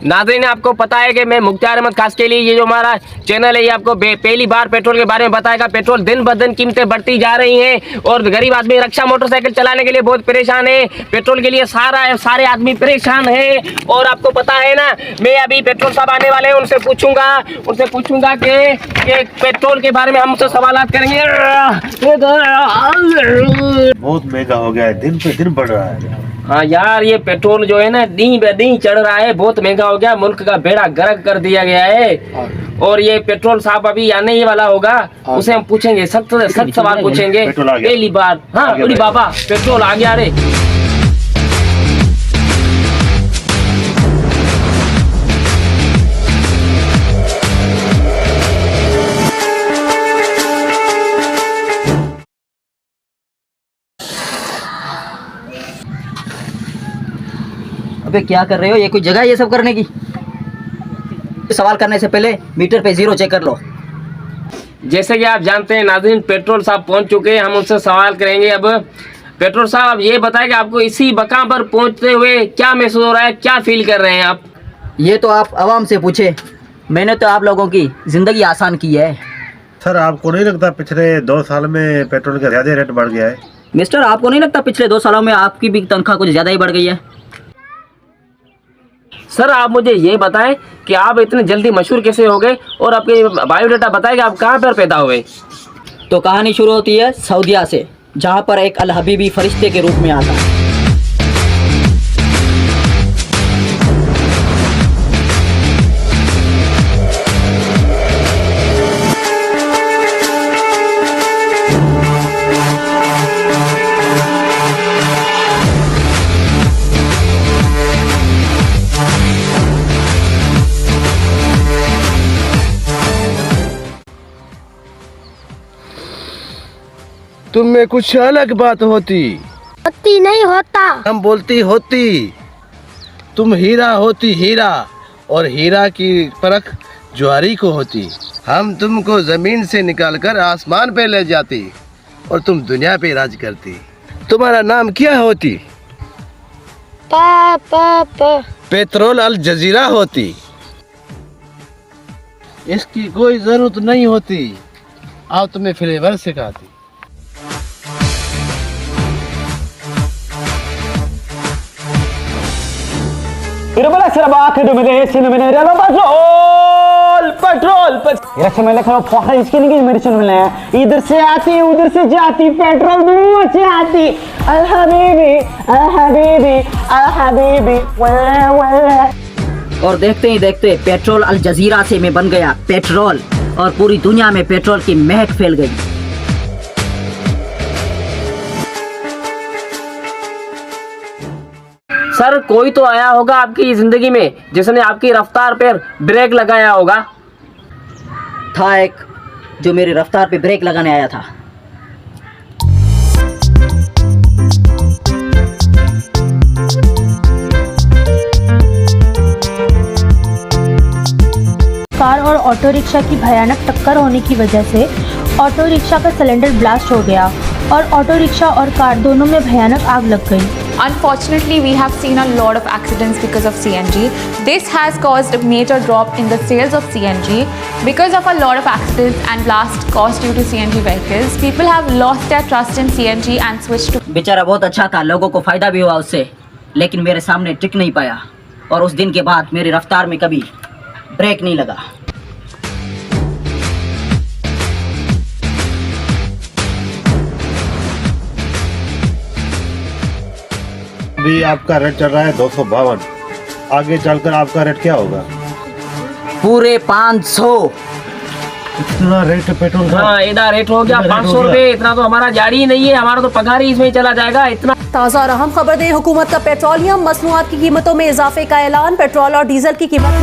नाज़रीन, आपको पता है कि मैं मुख्तार अहमद खास के लिए ये जो हमारा चैनल है ये आपको पहली बार पेट्रोल के बारे में बताएगा। पेट्रोल दिन ब दिन कीमतें बढ़ती जा रही हैं और गरीब आदमी रिक्शा मोटरसाइकिल चलाने के लिए बहुत परेशान है। पेट्रोल के लिए सारे आदमी परेशान है। और आपको पता है ना, मैं अभी पेट्रोल साहब आने वाले हैं, उनसे पूछूंगा कि पेट्रोल के बारे में हम उनसे सवालात करेंगे। बहुत महंगा हो गया है, दिन पे दिन बढ़ रहा है। हाँ यार, ये पेट्रोल जो है ना दी ब दी चढ़ रहा है, बहुत महंगा हो गया, मुल्क का बेड़ा गर्क कर दिया गया है। और ये पेट्रोल साहब अभी आने ही वाला होगा, उसे हम पूछेंगे, सख्त सवाल पूछेंगे पहली बार। हाँ अरे बाबा, पेट्रोल आ गया रे। अबे क्या कर रहे हो? ये कोई जगह है ये सब करने की? सवाल करने से पहले मीटर पे जीरो चेक कर लो। जैसे कि आप जानते हैं नाज़रीन, पेट्रोल साहब पहुंच चुके हैं, हम उनसे सवाल करेंगे। अब पेट्रोल साहब, अब ये बताएं कि आपको इसी मकाम पर पहुंचते हुए क्या महसूस हो रहा है, क्या फील कर रहे हैं आप? ये तो आप आवाम से पूछे, मैंने तो आप लोगों की ज़िंदगी आसान की है। सर, आपको नहीं लगता पिछले 2 साल में पेट्रोल का ज़्यादा रेट बढ़ गया है? मिस्टर, आपको नहीं लगता पिछले 2 सालों में आपकी भी तनख्वाह कुछ ज़्यादा ही बढ़ गई है? सर, आप मुझे ये बताएं कि आप इतने जल्दी मशहूर कैसे हो गए, और आपके बायोडाटा बताएं कि आप कहाँ पर पैदा हुए? तो कहानी शुरू होती है सऊदीया से, जहाँ पर एक अल हबीबी फरिश्ते के रूप में आता है। तुम में कुछ अलग बात होती नहीं होता, हम बोलती होती। तुम हीरा होती हीरा, और हीरा की परख ज्वारी को होती। हम तुमको जमीन से निकालकर आसमान पे ले जाती और तुम दुनिया पे राज करती। तुम्हारा नाम क्या होती? पेट्रोल अल जजीरा होती। इसकी कोई जरूरत नहीं होती, आओ तुम्हें फ्लेवर सिखाती। इधर से आती उधर से जाती, पेट्रोल दूर से आती। अल हबीबी अल हबीबी अल हबीबी वल्ला वल्ला। और देखते ही देखते पेट्रोल अल जजीरा से मैं बन गया पेट्रोल, और पूरी दुनिया में पेट्रोल की महक फैल गई। सर, कोई तो आया होगा आपकी जिंदगी में जिसने आपकी रफ्तार पर ब्रेक लगाया होगा। था एक जो मेरी रफ्तार पे ब्रेक लगाने आया था। कार और ऑटो रिक्शा की भयानक टक्कर होने की वजह से ऑटो रिक्शा का सिलेंडर ब्लास्ट हो गया और ऑटो रिक्शा और कार दोनों में भयानक आग लग गई। Unfortunately, we have seen a lot of accidents because of CNG. This has caused a major drop in the sales of CNG. Because of a lot of accidents and blast caused due to CNG vehicles, people have lost their trust in CNG and switched to... बेचारा बहुत अच्छा था, लोगों को फायदा भी हुआ उससे, लेकिन मेरे सामने टिक नहीं पाया, और उस दिन के बाद मेरी रफ्तार में कभी ब्रेक नहीं लगा। अभी आपका रेट चल रहा है 252, आगे चलकर आपका रेट क्या होगा? पूरे 500। इतना रेट पेट्रोल का? हाँ, इधर रेट हो गया 500 रुपए। इतना तो हमारा जारी ही नहीं है, हमारा तो पगार ही इसमें चला जाएगा। इतना ताज़ा और अहम खबर दे, हुकूमत का पेट्रोलियम मसनूआत की कीमतों में इजाफे का ऐलान। पेट्रोल और डीजल की कीमत